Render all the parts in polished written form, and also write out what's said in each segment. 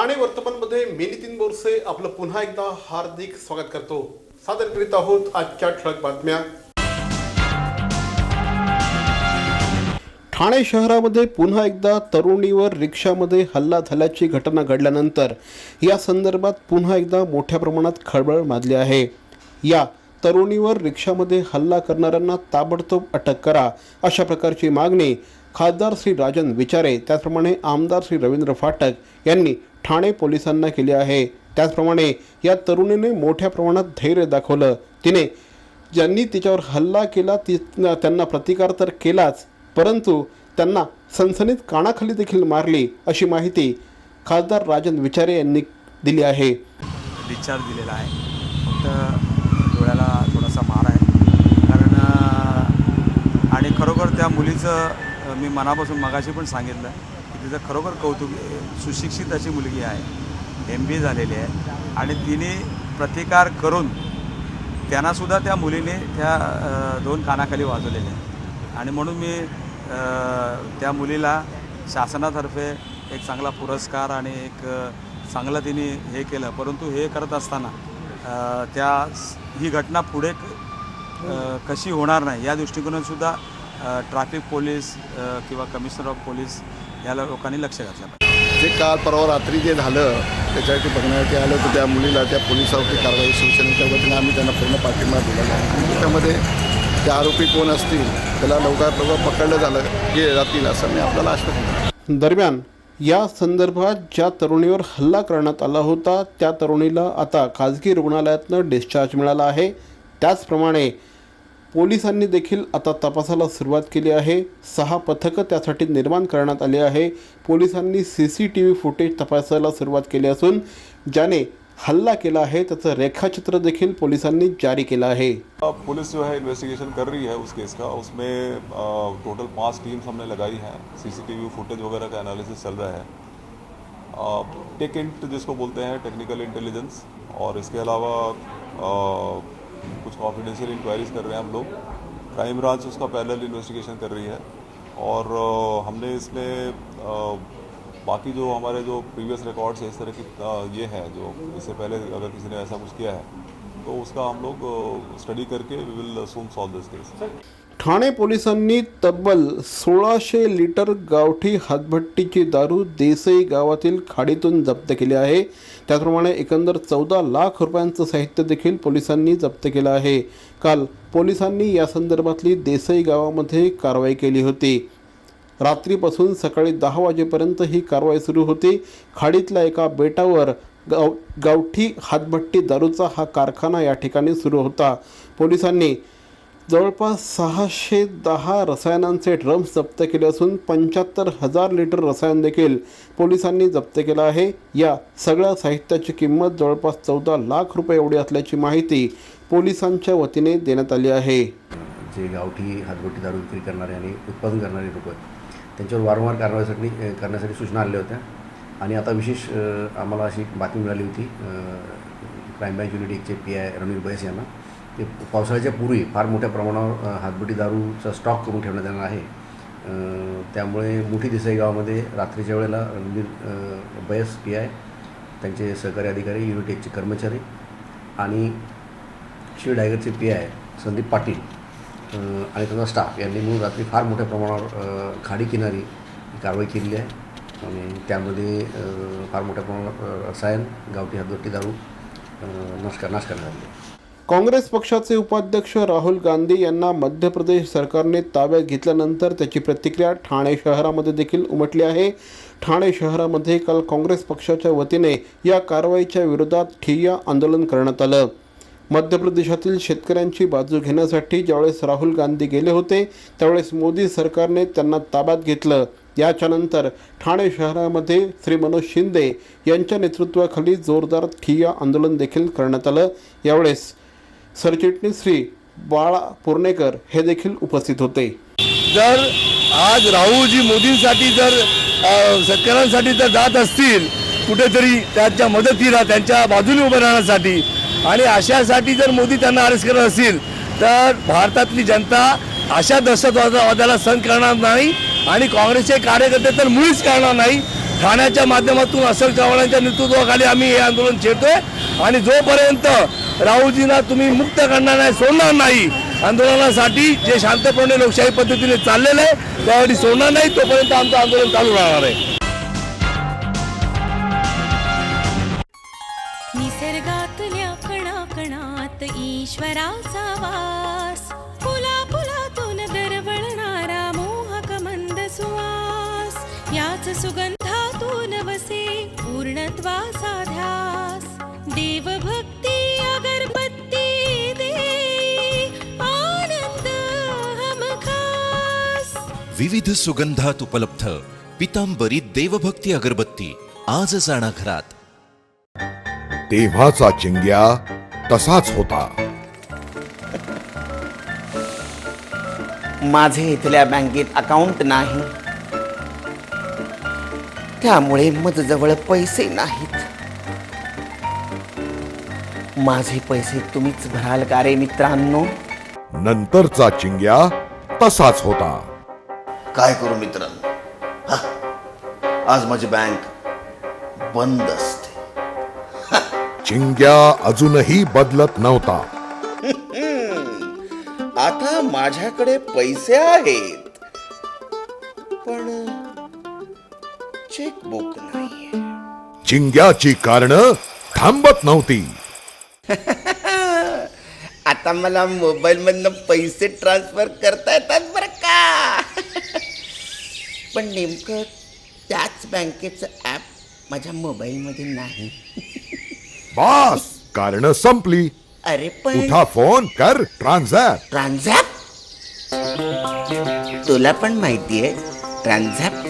ठाणे वर्तमानमध्ये मी नितीन बोरसे आपलं पुन्हा एकदा हार्दिक स्वागत करतो। सादर करीत आहोत आजच्या ठळक बातम्या। ठाणे शहरामध्ये पुन्हा एकदा तरुणीवर रिक्षामध्ये हल्ला झाल्याची घटना घडल्यानंतर या संदर्भात पुन्हा एकदा मोठ्या प्रमाणात खळबळ माजली आहे। या तरुणीवर रिक्षामध्ये हल्ला करणाऱ्यांना ताबडतोब अटक करा अशा प्रकारची मागणी खासदार श्री राजन विचारे त्याचप्रमाणे आमदार श्री रवींद्र फाटक यांनी ठाणे पोलिसांना केली आहे। त्याचप्रमाणे या तरुणीने मोठ्या प्रमाणात धैर्य दाखवलं। तिने ज्यांनी तिच्यावर हल्ला केला त्यांना प्रतिकार तर केलाच, परंतु त्यांना सनसनीत कानाखाली देखील मारली अशी माहिती खासदार राजन विचारे यांनी दिली आहे। डिस्चार्ज दिलेला आहे, फक्त डोळ्याला थोडासा मार आहे कारण आणि खरोखर त्या मुलीचं मी मनापासून मगाशी पण सांगितलं की तिचं खरोखर कौतुक, सुशिक्षित अशी मुलगी आहे, MBA झालेली आहे आणि तिने प्रतिकार करून त्यांनासुद्धा त्या मुलीने त्या दोन कानाखाली वाजवलेले आहे आणि म्हणून मी त्या मुलीला शासनातर्फे एक चांगला पुरस्कार आणि एक चांगलं तिने हे केलं। परंतु हे करत असताना ही घटना पुढे कशी होणार नाही या दृष्टिकोनातसुद्धा ट्रॅफिक पोलीस किंवा कमिशनर ऑफ पोलीस या लोकांनी लक्ष घातलं पाहिजे। जे काल परवा रात्री जे झालं त्याच्यासाठी बघण्यासाठी आलं तर त्या मुलीला त्या पोलिसावरती कारवाई शिवसेनेच्या वतीनं आम्ही त्यांना पूर्ण पाठिंबा दिलेला आहे आणि त्याच्यामध्ये ते आरोपी कोण असतील त्याला लवकरात पकडलं जातील असं मी आपल्याला आश्वासन देतो। दरम्यान या संदर्भात ज्या तरुणीवर हल्ला करण्यात आला होता त्या तरुणीला आता खाजगी रुग्णालयातनं डिस्चार्ज मिळाला आहे। त्याचप्रमाणे पोलिसांनी देखील आता तपासाला सुरुवात केली आहे। 6 पथकं त्यासाठी निर्माण करण्यात आली आहे। पोलिसांनी CCTV फुटेज तपासायला सुरुवात केली असून ज्याने हल्ला केला है त्याचं रेखाचित्र देखील पोलिसांनी जारी केला है। पुलिस जो है इन्वेस्टिगेशन कर रही है उस केस का। उसमें टोटल 5 टीम्स हमने लगाई हैं। CCTV फुटेज वगैरह का एनालिसिस चल रहा है। टेक इंट जिसको बोलते हैं, टेक्निकल इंटेलिजेंस, और इसके अलावा कुछ कॉन्फिडेंशियल इंक्वायरीज कर रहे हैं हम लोग। क्राइम ब्रांच उसका पैरेलल इन्वेस्टिगेशन कर रही है और हमने इसमें बाकी जो हमारे जो प्रीवियस रिकॉर्ड्स है इस तरह की ये है जो इससे पहले अगर किसी ने ऐसा कुछ किया है तो उसका हम लोग स्टडी करके वी विल सून सॉल्व दिस केस। ठाणे पोलिसांनी तब्बल 1600 लिटर गावठी हातभट्टीची दारू देसाई गावातील खाडीतून जप्त केली आहे। त्याचप्रमाणे एकंदर 14 लाख रुपयांचं साहित्य देखील पोलिसांनी जप्त केलं आहे। काल पोलिसांनी या संदर्भातली देसाई गावामध्ये कारवाई केली होती। रात्रीपासून सकाळी 10 वाजेपर्यंत ही कारवाई सुरू होती। खाडीतल्या एका बेटावर गावठी हातभट्टी दारूचा हा कारखाना या ठिकाणी सुरू होता। पोलिसांनी जवळपास 610 रसायनांचे ड्रम्स जप्त केले असून 75,000 लिटर रसायन देखील पोलिसांनी जप्त केलं आहे। या सगळ्या साहित्याची किंमत जवळपास 14 लाख रुपये एवढी असल्याची माहिती पोलिसांच्या वतीने देण्यात आली आहे। जे गावठी हातभट्टी दारू विक्री करणारे आणि उत्पादन करणारे लोक त्यांच्यावर वारंवार करण्यासाठी सूचना आल्या होत्या आणि आता विशेष आम्हाला अशी बातमी मिळाली होती क्राईम ब्रँच युनिट 1चे PI रणवीर बैस यांना ते पावसाळ्याच्या पूर्वी फार मोठ्या प्रमाणावर हातभट्टी दारूचा स्टॉक करून ठेवण्यात येणार आहे। त्यामुळे मोठी देसाई गावामध्ये रात्रीच्या वेळेला रणवीर बैस PI, त्यांचे सहकारी अधिकारी, युनिट 1चे कर्मचारी आणि शिव डायगरचे PI संदीप पाटील आणि त्यांचा स्टाफ यांनी मिळून रात्री फार मोठ्या प्रमाणावर खाडी किनारी कारवाई केलेली आहे आणि त्यामध्ये फार मोठ्या प्रमाणावर रसायन, गावठी हातभट्टी दारू नाश करण्यात आले। काँग्रेस पक्षाचे उपाध्यक्ष राहुल गांधी यांना मध्य प्रदेश सरकारने ताब्यात घेतल्यानंतर त्याची प्रतिक्रिया ठाणे शहरामध्ये देखील उमटली आहे। ठाणे शहरामध्ये काल काँग्रेस पक्षाच्या वतीने या कारवाईच्या विरोधात ठिय्या आंदोलन करण्यात आलं। मध्य प्रदेशातील शेतकऱ्यांची बाजू घेण्यासाठी ज्यावेळेस राहुल गांधी गेले होते त्यावेळेस मोदी सरकारने त्यांना ताब्यात घेतलं। याच्यानंतर ठाणे शहरामध्ये श्री मनोज शिंदे यांच्या नेतृत्वाखाली जोरदार ठिय्या आंदोलन देखील करण्यात आलं। यावेळेस सरचिटणीस श्री बाळा पुर्णेकर हे देखील उपस्थित होते। जर आज राहुलजी मोदींसाठी जर शेतकऱ्यांसाठी जर जात असतील कुठेतरी त्यांच्या मदतीला, त्यांच्या बाजूने उभं राहण्यासाठी आणि अशासाठी जर मोदी त्यांना अरेस्ट करत असतील तर भारतातली जनता अशा दहशतवादाला सहन करणार नाही आणि काँग्रेसचे कार्यकर्ते तर मुळीच करणार नाही। ठाण्याच्या माध्यमातून अस्सल चव्हाणांच्या नेतृत्वाखाली आम्ही हे आंदोलन छेडतोय आणि जोपर्यंत राहुलजींना तुम्ही मुक्त करणार नाही, सोडणार नाही, आंदोलनासाठी जे शांतपणे लोकशाही पद्धतीने चाललेलं आहे त्यासाठी सोडणार नाही, तोपर्यंत आमचं आंदोलन चालू राहणार आहे. निसर्गातल्या कणाकणात ईश्वराचा वास, फुला फुलातून दरवळणारा मोहक मंद सुवास, याच सुगंधातून वसे पूर्णत्वाचा ध्यास. देवभक्ती अगरबत्ती दे आनंद हमखास. विविध सुगंधात उपलब्ध पितांबरी देवभक्ती अगरबत्ती आजच आणा घरात. तेव्हाचा चिंग्या तसाच होता. माझे इथल्या बँकेत अकाउंट नाही, त्यामुळे माझ्याजवळ पैसे नाहीत. माझे पैसे तुम्हीच भराल का रे मित्रांनो? नंतरचा चिंग्या तसाच होता. काय करू मित्रांनो, आज माझी बँक बंद असते. चिंग्या अजूनही बदलत नव्हता. आता माझ्याकडे पैसे आहेत, पण चेकबुक नाहीये. चिंग्याची कारणं थांबत नव्हती. आता मला मोबाईल मधनं पैसे ट्रान्सफर करता येतात बरं का. पण नेमकं त्याच बँकेचं ॲप माझ्या मोबाईलमध्ये नाही. बास, कारणं संपली. अरे पण उठा, फोन कर, ट्रान्झॅक्ट. ट्रान्झॅक्ट, तुला पण माहितीये transact?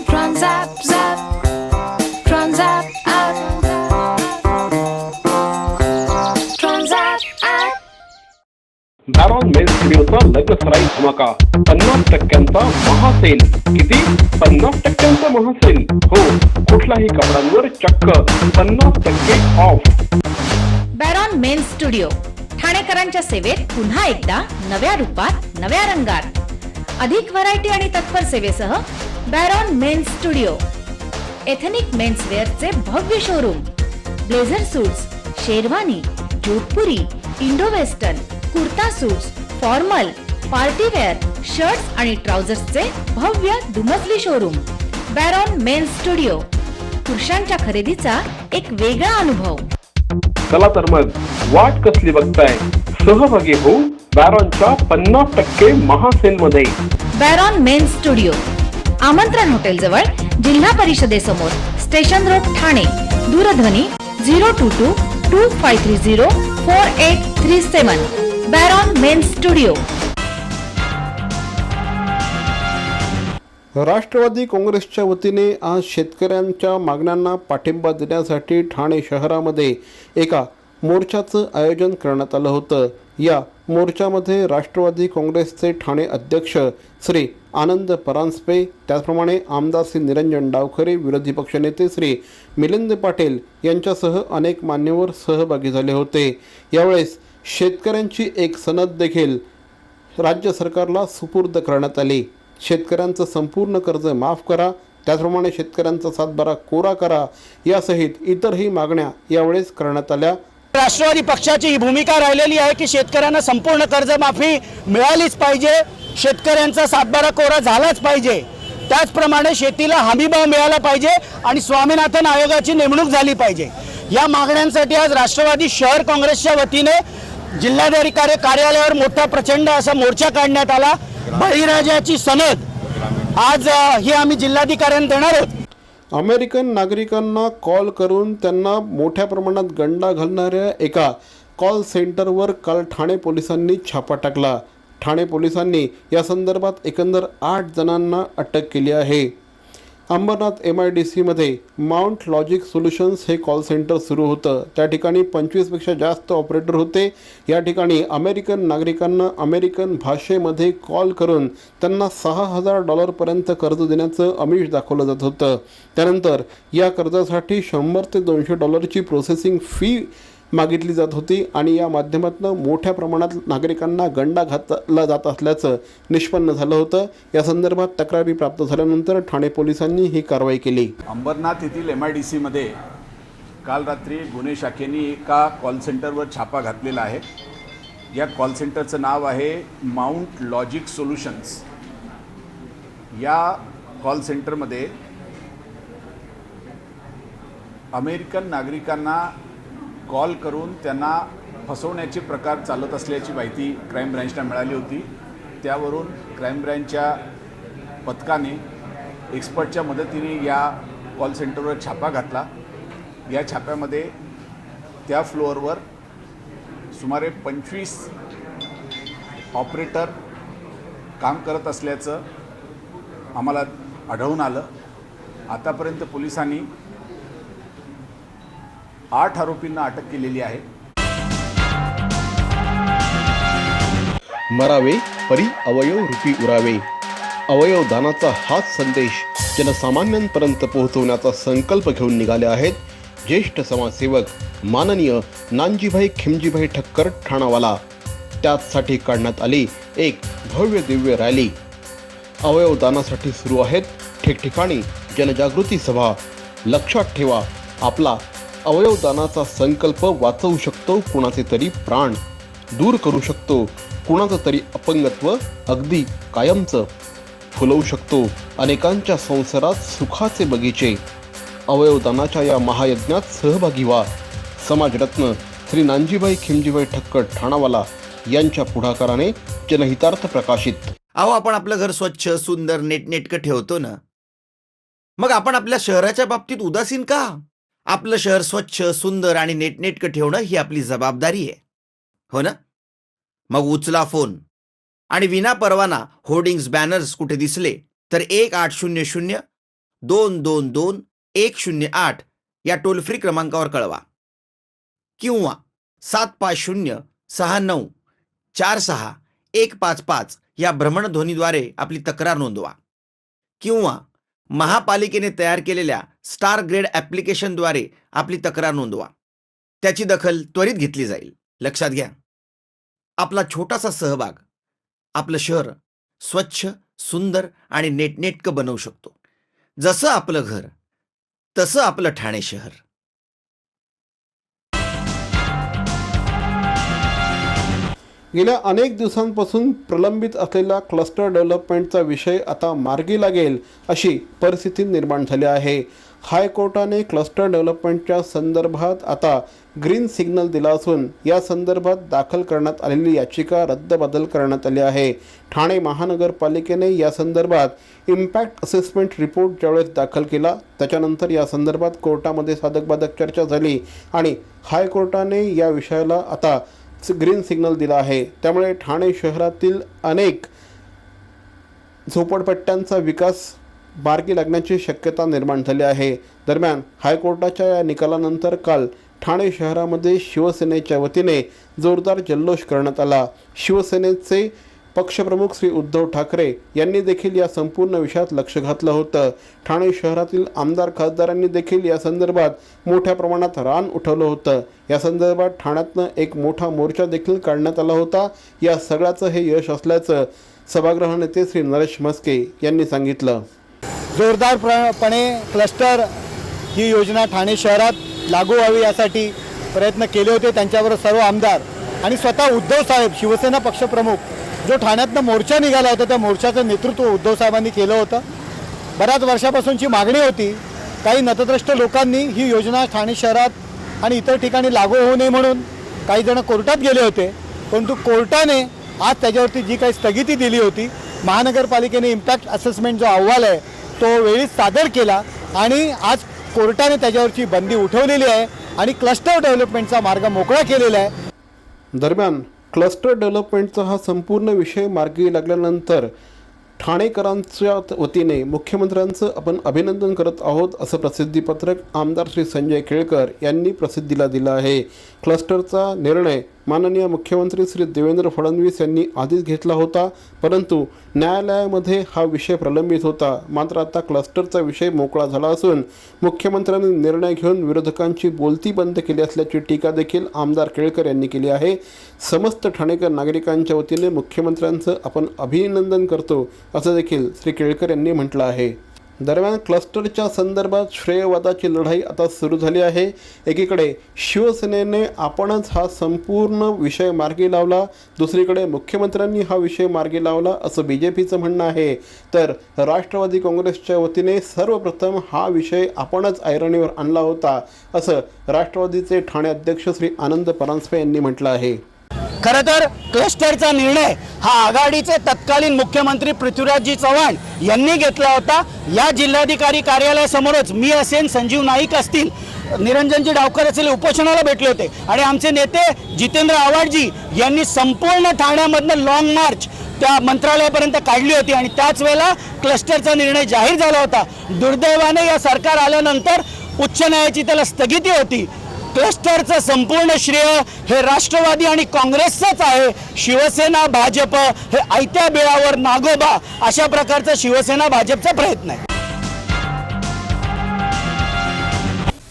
Transact zap, transact app, transact app. Baron Mail स्टुडिओचा लग्नसराई धमाका, 50% महासेल. किती? 50% महासेल. हो, कुठल्याही कपड्यांवर चक्क 50% ऑफ. बॅरॉन मेन स्टुडिओ ठाणेकरांच्या सेवेत पुन्हा एकदा नव्या रूपात, नव्या रंगात. अधिक व्हरायटी आणि तत्पर सेवेसह बॅरॉन मेन स्टुडिओ. एथनिक मेन्सवेअरचे भव्य showroom. Blazer suits, sherwani, Jodhpuri, Indo western, kurta suits, formal, partywear, shirts आणि ट्राउझर्सचे भव्य दुमजली शोरूम. बॅरॉन men studio. पुरुषांच्या खरेदीचा एक वेगळा अनुभव. चला तर मग वाट कसली बघताय, सहभागी हो बॅरॉनच्या 50% महासेल मध्ये. बॅरॉन मेन स्टुडिओ, आमंत्रण हॉटेल जवळ, जिल्हा परिषदेसमोर, स्टेशन रोड, ठाणे. दूरध्वनी 022-2530-4837. बॅरॉन मेन स्टुडिओ. राष्ट्रवादी काँग्रेसच्या वतीने आज शेतकऱ्यांच्या मागण्यांना पाठिंबा देण्यासाठी ठाणे शहरामध्ये एका मोर्चाचं आयोजन करण्यात आलं होतं. या मोर्चामध्ये राष्ट्रवादी काँग्रेसचे ठाणे अध्यक्ष श्री आनंद परांजपे, त्याचप्रमाणे आमदार श्री निरंजन डावखरे, विरोधी पक्षनेते श्री मिलिंद पाटील यांच्यासह अनेक मान्यवर सहभागी झाले होते. यावेळेस शेतकऱ्यांची एक सनद देखील राज्य सरकारला सुपूर्द करण्यात आली. शेतकऱ्यांचं संपूर्ण कर्ज माफ करा, त्याचप्रमाणे शेतकऱ्यांचा सातबारा कोरा करा, यासहित इतरही मागण्या यावेळेस करण्यात आल्या. राष्ट्रवादी पक्षाची ही भूमिका राहिलेली आहे की शेतकऱ्यांना संपूर्ण कर्जमाफी मिळालीच पाहिजे, शेतकऱ्यांचा सातबारा कोरा झालाच पाहिजे, त्याचप्रमाणे शेतीला हमीभाव मिळाला पाहिजे आणि स्वामीनाथन आयोगाची नेमणूक झाली पाहिजे. या मागण्यांसाठी आज राष्ट्रवादी शहर काँग्रेसच्या वतीने जिल्हाधिकारी कार्यालयावर मोठा प्रचंड असा मोर्चा काढण्यात आला. बळीराजाची सनद आज ही आम्ही जिल्हाधिकाऱ्यांना देणार आहोत. अमेरिकन नागरिकांना कॉल करून त्यांना मोठ्या प्रमाणात गंडा घालणाऱ्या एका कॉल सेंटरवर काल ठाणे पोलिसांनी छापा टाकला. ठाणे पोलिसांनी या संदर्भात एकंदर 8 जणांना अटक केली आहे. अंबरनाथ MIDCमध्ये माउंट लॉजिक सोल्युशन्स हे कॉल सेंटर सुरू होतं. त्या ठिकाणी 25पेक्षा जास्त ऑपरेटर होते. या ठिकाणी अमेरिकन नागरिकांना अमेरिकन भाषेमध्ये कॉल करून त्यांना $6,000 कर्ज देण्याचं आमिष दाखवलं जात होतं. त्यानंतर या कर्जासाठी $100 ते $200 प्रोसेसिंग फी मागितली जात होती आणि या माध्यमातून मोठ्या प्रमाणात नागरिकांना गंडा घातला जात असल्याचं निष्पन्न झालं होतं. या संदर्भात तक्रारी प्राप्त झाल्यानंतर ठाणे पोलिसांनी ही कारवाई केली. अंबरनाथ येथील MIDCमध्ये काल रात्री गुन्हे शाखेने एका कॉल सेंटरवर छापा घातलेला आहे. या कॉल सेंटरचं नाव आहे माउंट लॉजिक सोल्युशन्स. या कॉल सेंटरमध्ये अमेरिकन नागरिकांना कॉल करून त्यांना फसवण्याचे प्रकार चालत असल्याची माहिती क्राईम ब्रँचला मिळाली होती. त्यावरून क्राईम ब्रँचच्या पथकाने एक्सपर्टच्या मदतीने या कॉल सेंटरवर छापा घातला. या छाप्यामध्ये त्या फ्लोअरवर सुमारे 25 ऑपरेटर काम करत असल्याचं आम्हाला आढळून आलं. आतापर्यंत पोलिसांनी 8 आरोपींना अटक केलेली आहे. मरावे परी अवयव रूपी उरावे. अवयव दानाचा हाच संदेश जनसामान्यांपर्यंत पोहोचवण्याचा संकल्प घेऊन निघाले आहेत ज्येष्ठ समाजसेवक माननीय नानजीभाई खिमजीभाई ठक्कर ठाणावाला. त्याचसाठी काढण्यात आली एक भव्य दिव्य रॅली. अवयव दानासाठी सुरू आहेत ठिकठिकाणी जनजागृती सभा. लक्षात ठेवा, आपला अवयव दानाचा संकल्प वाचवू शकतो कुणाचे तरी प्राण, दूर करू शकतो कुणाचं तरी अपंगत्व अगदी कायमचं, फुलवू शकतो अनेकांच्या संसारात सुखाचे बगीचे. अवयवदानाच्या या महायज्ञात सहभागी व्हा. समाजरत्न श्री नानजीभाई खिमजीभाई ठक्कर ठाणावाला यांच्या पुढाकाराने जनहितार्थ प्रकाशित. अहो, आपण आपलं घर स्वच्छ सुंदर नेटनेटकं ठेवतो ना, मग आपण आपल्या शहराच्या बाबतीत उदासीन का? आपलं शहर स्वच्छ सुंदर आणि नेटनेटकं ठेवणं ही आपली जबाबदारी आहे, हो ना? मग उचला फोन आणि विना परवाना होर्डिंग्स बॅनर्स कुठे दिसले तर 1800-222-108 या टोल फ्री क्रमांकावर कळवा किंवा 7506946-155 या भ्रमणध्वनीद्वारे आपली तक्रार नोंदवा किंवा महापालिकेने तयार केलेल्या स्टार ग्रेड ॲप्लिकेशनद्वारे आपली तक्रार नोंदवा. त्याची दखल त्वरित घेतली जाईल. लक्षात घ्या, आपला छोटासा सहभाग आपलं शहर स्वच्छ सुंदर आणि नेटनेटकं बनवू शकतो. जसं आपलं घर तसं आपलं ठाणे शहर. गेल्या अनेक दिवसांपासून प्रलंबित असलेला क्लस्टर डेव्हलपमेंटचा विषय आता मार्गी लागेल अशी परिस्थिती निर्माण झाली आहे. हायकोर्टाने क्लस्टर डेव्हलपमेंटच्या संदर्भात आता ग्रीन सिग्नल दिला असून या संदर्भात दाखल करण्यात आलेली याचिका रद्दबातल करण्यात आली आहे. ठाणे महानगरपालिकेने या संदर्भात इम्पॅक्ट असेसमेंट रिपोर्ट ज्यावेळेस दाखल केला त्याच्यानंतर या संदर्भात कोर्टामध्ये साधकबाधक चर्चा झाली आणि हायकोर्टाने या विषयाला आता ग्रीन सिग्नल दिला आहे. त्यामुळे ठाणे शहरातील अनेक झोपडपट्ट्यांचा विकास मार्गी लागण्याची शक्यता निर्माण झाली आहे. दरम्यान हायकोर्टाच्या या निकालानंतर काल ठाणे शहरामध्ये शिवसेनेच्या वतीने जोरदार जल्लोष करण्यात आला. शिवसेनेचे पक्षप्रमुख श्री उद्धव ठाकरे यांनी देखील या संपूर्ण विषयात लक्ष घातलं होतं. ठाणे शहरातील आमदार खासदारांनी देखील या संदर्भात मोठ्या प्रमाणात रान उठवलं होतं. या संदर्भात ठाण्यातनं एक मोठा मोर्चा देखील काढण्यात आला होता. या सगळ्याचं हे यश असल्याचं सभागृह नेते श्री नरेश म्हस्के यांनी सांगितलं. जोरदारपणे क्लस्टर ही योजना ठाणे शहरात लागू व्हावी यासाठी प्रयत्न केले होते. त्यांच्याबरोबर सर्व आमदार आणि स्वतः उद्धव साहेब शिवसेना पक्षप्रमुख जो ठाण्यातनं मोर्चा निघाला होता त्या मोर्चाचं नेतृत्व उद्धव साहेबांनी केलं होतं. बऱ्याच वर्षापासूनची मागणी होती. काही नतद्रष्ट लोकांनी ही योजना ठाणे शहरात आणि इतर ठिकाणी लागू होऊ नये म्हणून काही जण कोर्टात गेले होते. परंतु कोर्टाने आज त्याच्यावरती जी काही स्थगिती दिली होती, महानगरपालिकेने इम्पॅक्ट असेसमेंट जो अहवाल आहे तो वेळीच सादर केला आणि आज कोर्टाने त्याच्यावरची बंदी उठवलेली आहे आणि क्लस्टर डेव्हलपमेंटचा मार्ग मोकळा केलेला आहे. दरम्यान क्लस्टर डेव्हलपमेंटचा हा संपूर्ण विषय मार्गी लागल्यानंतर ठाणेकरांच्या वतीने मुख्यमंत्र्यांचं आपण अभिनंदन करत आहोत असं प्रसिद्धीपत्रक आमदार श्री संजय केळकर यांनी प्रसिद्धीला दिलं आहे. क्लस्टरचा निर्णय माननीय मुख्यमंत्री श्री देवेंद्र फडणवीस यांनी आधीच घेतला होता, परंतु न्यायालयामध्ये हा विषय प्रलंबित होता. मात्र आता क्लस्टरचा विषय मोकळा झाला असून मुख्यमंत्र्यांनी निर्णय घेऊन विरोधकांची बोलती बंद केली असल्याची टीका देखील आमदार केळकर यांनी केली आहे. समस्त ठाणेकर नागरिकांच्या वतीने मुख्यमंत्र्यांचं आपण अभिनंदन करतो असं देखील श्री केळकर यांनी म्हटलं आहे. दरम्यान क्लस्टरच्या संदर्भात श्रेयवादाची लढाई आता सुरू झाली आहे. एकीकडे शिवसेनेने आपणच हा संपूर्ण विषय मार्गी लावला, दुसरीकडे मुख्यमंत्र्यांनी हा विषय मार्गी लावला असं BJPचं म्हणणं आहे. तर राष्ट्रवादी काँग्रेसच्या वतीने सर्वप्रथम हा विषय आपणच ऐरणीवर आणला होता असं राष्ट्रवादीचे ठाणे अध्यक्ष श्री आनंद परांजपे यांनी म्हटलं आहे. खरं तर क्लस्टरचा निर्णय हा आघाडीचे तत्कालीन मुख्यमंत्री पृथ्वीराजजी चव्हाण यांनी घेतला होता. या जिल्हाधिकारी कार्यालयासमोरच मी असेन, संजीव नाईक असतील, निरंजनजी डावकर असेल उपोषणाला भेटले होते आणि आमचे नेते जितेंद्र आव्हाडजी यांनी संपूर्ण ठाण्यामधनं लॉंग मार्च त्या मंत्रालयापर्यंत काढली होती आणि त्याच वेळेला क्लस्टरचा निर्णय जाहीर झाला होता. दुर्दैवाने या सरकार आल्यानंतर उच्च न्यायालयाची त्याला स्थगिती होती. क्लस्टरचं संपूर्ण श्रेय हे राष्ट्रवादी आणि काँग्रेसचंच आहे. शिवसेना भाजप हे आयत्या बिळावर नागोबा अशा प्रकारचा शिवसेना भाजपचा प्रयत्न आहे.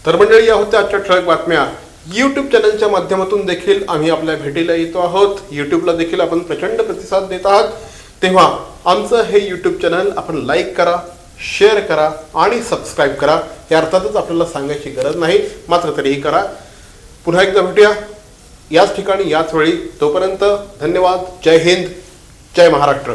तर मंडळी, या होत्या आजच्या ठळक बातम्या. यूट्यूब चॅनलच्या माध्यमातून देखील आम्ही आपल्या भेटीला येतो आहोत. यूट्यूबला देखील आपण प्रचंड प्रतिसाद देत आहात, तेव्हा आमचं हे यूट्यूब चॅनल आपण लाईक करा, शेअर करा आणि सबस्क्राईब करा. हे अर्थातच आपल्याला सांगायची गरज नाही, मात्र तरीही करा. पुन्हा एकदा भेटूया याच ठिकाणी याच वेळी. तोपर्यंत धन्यवाद. जय हिंद, जय महाराष्ट्र.